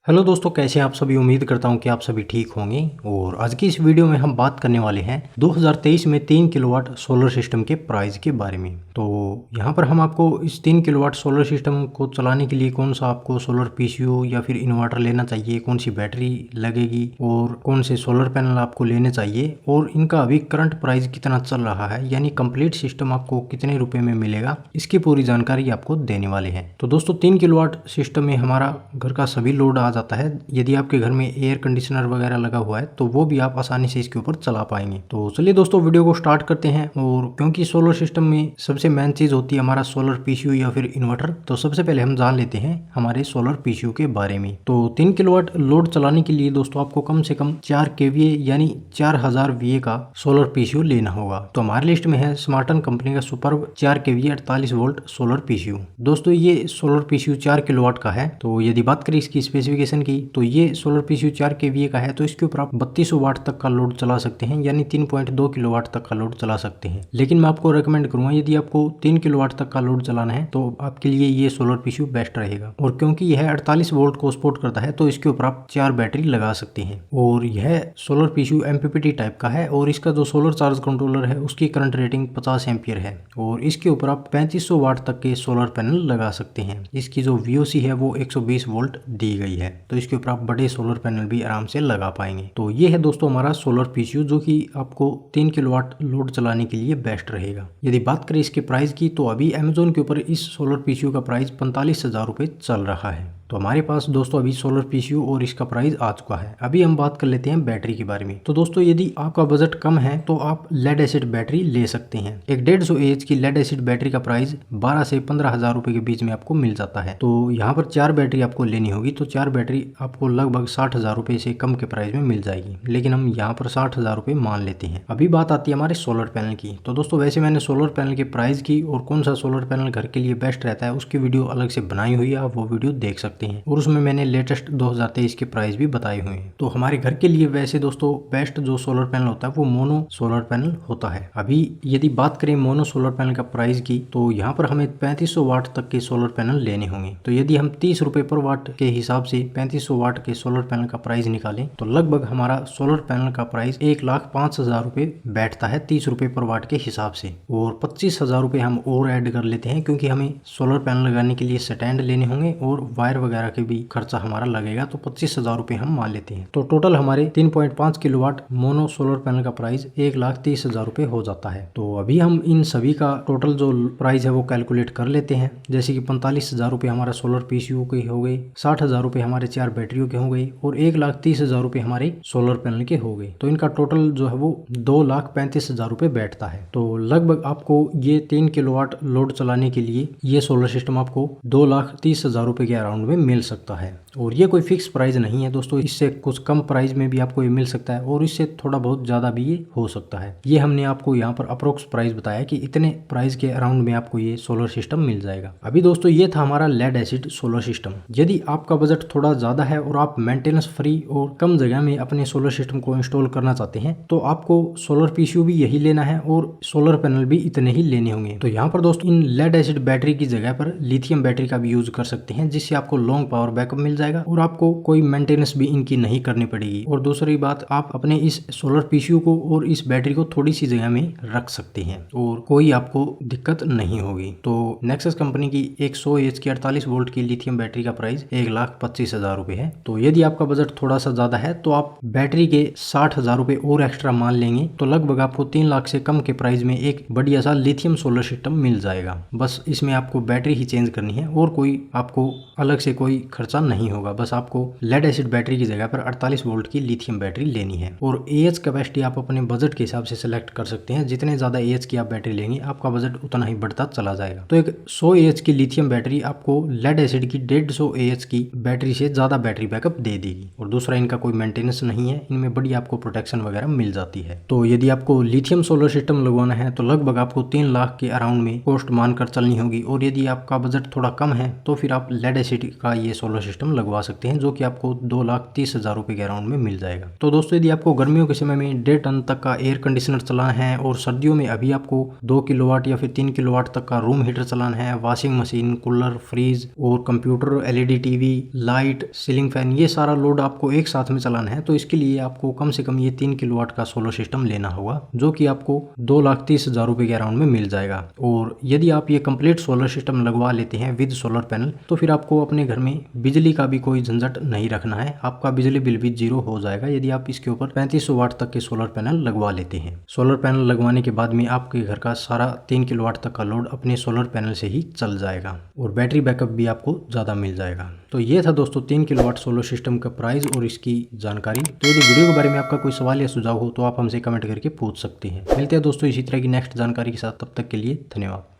Hello दोस्तों, कैसे हैं आप सभी। उम्मीद करता हूं कि आप सभी ठीक होंगे। और आज की इस वीडियो में हम बात करने वाले हैं 2023 में 3 किलोवाट सोलर सिस्टम के प्राइस के बारे में। तो यहां पर हम आपको इस 3 किलोवाट सोलर सिस्टम को चलाने के लिए कौन सा आपको सोलर पीसीयू या फिर इन्वर्टर लेना चाहिए, कौन सी बैटरी लगेगी और कौन से सोलर पैनल आपको लेने चाहिए और इनका अभी करंट प्राइस कितना चल रहा है, यानी कंप्लीट सिस्टम आपको कितने रुपए में मिलेगा, इसकी पूरी जानकारी आपको देने वाले हैं। तो दोस्तों 3 किलोवाट सिस्टम में हमारा घर का सभी लोड आ जाता है। यदि आपके घर में एयर कंडीशनर वगैरह लगा हुआ है तो वो भी आप आसानी से इसके ऊपर चला पाएंगे। तो चलिए दोस्तों वीडियो को स्टार्ट करते हैं। और क्योंकि सोलर सिस्टम में सबसे मेन चीज होती है हमारा सोलर पीसीयू या फिर इन्वर्टर, तो सबसे पहले हम जान लेते हैं हमारे सोलर पीसीयू के बारे में। तो 3 किलोवाट लोड चलाने के लिए दोस्तों आपको कम से कम 4 केवीए यानी 4000 VA का सोलर पीसीयू लेना होगा। तो हमारी लिस्ट में है स्मार्टन कंपनी का superb 4 KVA 48 volt solar PCU. दोस्तों ये सोलर पीसीयू 4 किलोवाट का है। तो यदि बात करें इसकी स्पेसिफिकेशन की, तो ये सोलर पीसीयू 4 केवीए का है। तो इसके ऊपर आप 3200 वाट तक का लोड चला सकते हैं, यानी 3.2 किलोवाट तक का लोड चला सकते हैं। लेकिन मैं आपको रेकमेंड करूंगा यदि आपको 3 किलोवाट तक का लोड चलाना है तो आपके लिए ये सोलर पीसीयू बेस्ट रहेगा। और क्योंकि यह 48 वोल्ट को सपोर्ट करता है तो इसके ऊपर आप 4 बैटरी लगा सकते हैं। और यह सोलर पीसीयू एमपीपीटी टाइप का है और इसका जो सोलर चार्ज कंट्रोलर है उसकी करंट रेटिंग 50 एम्पियर है। और इसके ऊपर आप 3500 वाट तक के सोलर पैनल लगा सकते हैं। इसकी जो VOC है वो 120 वोल्ट दी गई है। तो इसके ऊपर आप बड़े सोलर पैनल भी आराम से लगा पाएंगे। तो ये है दोस्तों हमारा सोलर पीसीयू जो कि आपको 3 किलोवाट लोड चलाने के लिए बेस्ट रहेगा। यदि बात करें इसके प्राइस की, तो अभी अमेजोन के ऊपर इस सोलर पीसीयू का प्राइस 45,000 रुपये चल रहा है। तो हमारे पास दोस्तों अभी सोलर पीसीयू और इसका प्राइस आ चुका है। अभी हम बात कर लेते हैं बैटरी के बारे में। तो दोस्तों यदि आपका बजट कम है तो आप लेड एसिड बैटरी ले सकते हैं। एक 150 AH की लेड एसिड बैटरी का प्राइस 12 से 15,000 रुपए के बीच में आपको मिल जाता है। तो यहाँ पर 4 बैटरी आपको लेनी होगी। तो 4 बैटरी आपको लगभग 60,000 रुपए से कम के प्राइस में मिल जाएगी, लेकिन हम यहाँ पर 60,000 रुपए मान लेते हैं। अभी बात आती है हमारे सोलर पैनल की। तो दोस्तों वैसे मैंने सोलर पैनल के प्राइस की और कौन सा सोलर पैनल घर के लिए बेस्ट रहता है उसकी वीडियो अलग से बनाई हुई है, आप वो वीडियो देख सकते हैं। और उसमें मैंने लेटेस्ट 2023 के प्राइस भी बताए हुए हैं। तो हमारे घर के लिए वैसे दोस्तों बेस्ट जो सोलर पैनल होता है वो मोनो सोलर पैनल होता है। अभी यदि बात करें मोनो सोलर पैनल का प्राइस की, तो यहाँ पर हमें 3500 वाट तक के सोलर पैनल लेने होंगे। तो यदि हम 30 रुपए पर वाट के हिसाब से 3500 वाट के सोलर पैनल का प्राइस निकालें तो लगभग हमारा सोलर पैनल का प्राइस 1,05,000 रुपए बैठता है 30 रुपए पर वाट के हिसाब से। और 25,000 रुपए हम और ऐड कर लेते हैं क्योंकि हमें सोलर पैनल लगाने के लिए स्टैंड लेने होंगे और वायर वगैरह के भी खर्चा हमारा लगेगा। तो 25,000 रुपए हम मान लेते हैं। तो टोटल हमारे 3.5 किलोवाट मोनो सोलर पैनल का प्राइस 1,30,000 रुपए हो जाता है। तो अभी हम इन सभी का टोटल जो प्राइस है वो कैलकुलेट कर लेते हैं। जैसे कि 45,000 रुपए हमारा सोलर पीसीयू के हो गए, 60,000 रुपए हमारे 4 बैटरियों के हो गए और 1,30,000 रुपए हमारे सोलर पैनल के हो गए। तो इनका टोटल जो है वो 2,35,000 रुपए बैठता है। तो लगभग आपको ये 3 किलोवाट लोड चलाने के लिए ये सोलर सिस्टम आपको 2,30,000 रुपए के अराउंड में मिल सकता है। और ये कोई फिक्स प्राइस नहीं है दोस्तों, इससे कुछ कम प्राइस में भी आपको ये मिल सकता है और इससे थोड़ा बहुत ज्यादा भी ये हो सकता है। ये हमने आपको यहाँ पर अप्रोक्स प्राइस बताया कि इतने प्राइस के अराउंड में आपको ये सोलर सिस्टम मिल जाएगा। अभी दोस्तों ये था हमारा लेड एसिड सोलर सिस्टम। यदि आपका बजट थोड़ा ज्यादा है और आप मेंटेनेंस फ्री और कम जगह में अपने सोलर सिस्टम को इंस्टॉल करना चाहते हैं तो आपको सोलर पीसीयू भी यही लेना है और सोलर पैनल भी इतने ही लेने होंगे। तो यहाँ पर दोस्तों इन लेड एसिड बैटरी की जगह पर लिथियम बैटरी का भी यूज कर सकते हैं, जिससे आपको लॉन्ग पावर बैकअप मिल जाएगा और आपको कोई मेंटेनेंस भी इनकी नहीं करनी पड़ेगी। और दूसरी बात, आप अपने इस सोलर पीसीयू को और इस बैटरी को थोड़ी सी जगह में रख सकते हैं और कोई आपको दिक्कत नहीं होगी। तो नेक्सस कंपनी की एक 100 AH की 48 वोल्ट की लिथियम बैटरी का प्राइस 1,25,000 रुपए है। तो यदि आपका बजट थोड़ा सा ज्यादा है तो आप बैटरी के 60,000 रुपए और एक्स्ट्रा मान लेंगे तो लगभग आपको 3 लाख से कम के प्राइस में एक बढ़िया सा लिथियम सोलर सिस्टम मिल जाएगा। बस इसमें आपको बैटरी ही चेंज करनी है और कोई आपको अलग से कोई खर्चा नहीं होगा। बस आपको लेड एसिड बैटरी की जगह पर 48 वोल्ट की लिथियम बैटरी लेनी है। और AH कैपेसिटी आप अपने बजट के हिसाब से सिलेक्ट कर सकते हैं। जितने ज्यादा AH की आप बैटरी लेंगे आपका बजट उतना ही बढ़ता चला जाएगा। तो एक 100 AH की लिथियम बैटरी आपको लेड एसिड की 150 AH की बैटरी से ज्यादा बैटरी बैकअप दे देगी। और दूसरा, इनका कोई मेंटेनेंस नहीं है, इनमें बड़ी आपको प्रोटेक्शन वगैरह मिल जाती है। तो यदि आपको लिथियम सोलर सिस्टम लगवाना है तो लगभग आपको 3 लाख के अराउंड में कॉस्ट मानकर चलनी होगी। और यदि आपका बजट थोड़ा कम है तो फिर आप लेड एसिड का ये सोलर सिस्टम लगवा सकते हैं, जो कि आपको 2,30,000 रुपये के अराउंड में मिल जाएगा। तो दोस्तों यदि आपको गर्मियों के समय में 1.5 टन तक का एयर कंडीशनर चलाना है और सर्दियों में अभी आपको 2 किलोवाट या फिर 3 किलोवाट तक का रूम हीटर चलाना है, वॉशिंग मशीन, कूलर, फ्रिज और computer, LED TV, light, ceiling fan, ये सारा लोड आपको एक साथ में चलाना है, तो इसके लिए आपको कम से कम ये 3 किलोवाट का सोलर सिस्टम लेना होगा, जो कि आपको 2,30,000 रुपये के अराउंड में मिल जाएगा। और यदि आप ये कंप्लीट सोलर सिस्टम लगवा लेते हैं विद सोलर पैनल, तो फिर आपको अपने घर में बिजली का भी कोई झंझट नहीं रखना है, आपका बिजली बिल भी 0 हो जाएगा यदि आप इसके ऊपर 3500 वाट तक के सोलर पैनल लगवा लेते हैं। सोलर पैनल लगवाने के बाद में आपके घर का सारा 3 किलोवाट तक का लोड अपने सोलर पैनल से ही चल जाएगा और बैटरी बैकअप भी आपको ज़्यादा मिल जाएगा। तो ये था दोस्तों 3 किलोवाट सोलर सिस्टम का प्राइस और इसकी जानकारी। तो यदि वीडियो के बारे में आपका कोई सवाल या सुझाव हो तो आप हमसे कमेंट करके पूछ सकते हैं। मिलते हैं दोस्तों इसी तरह की नेक्स्ट जानकारी के साथ, तब तक के लिए धन्यवाद।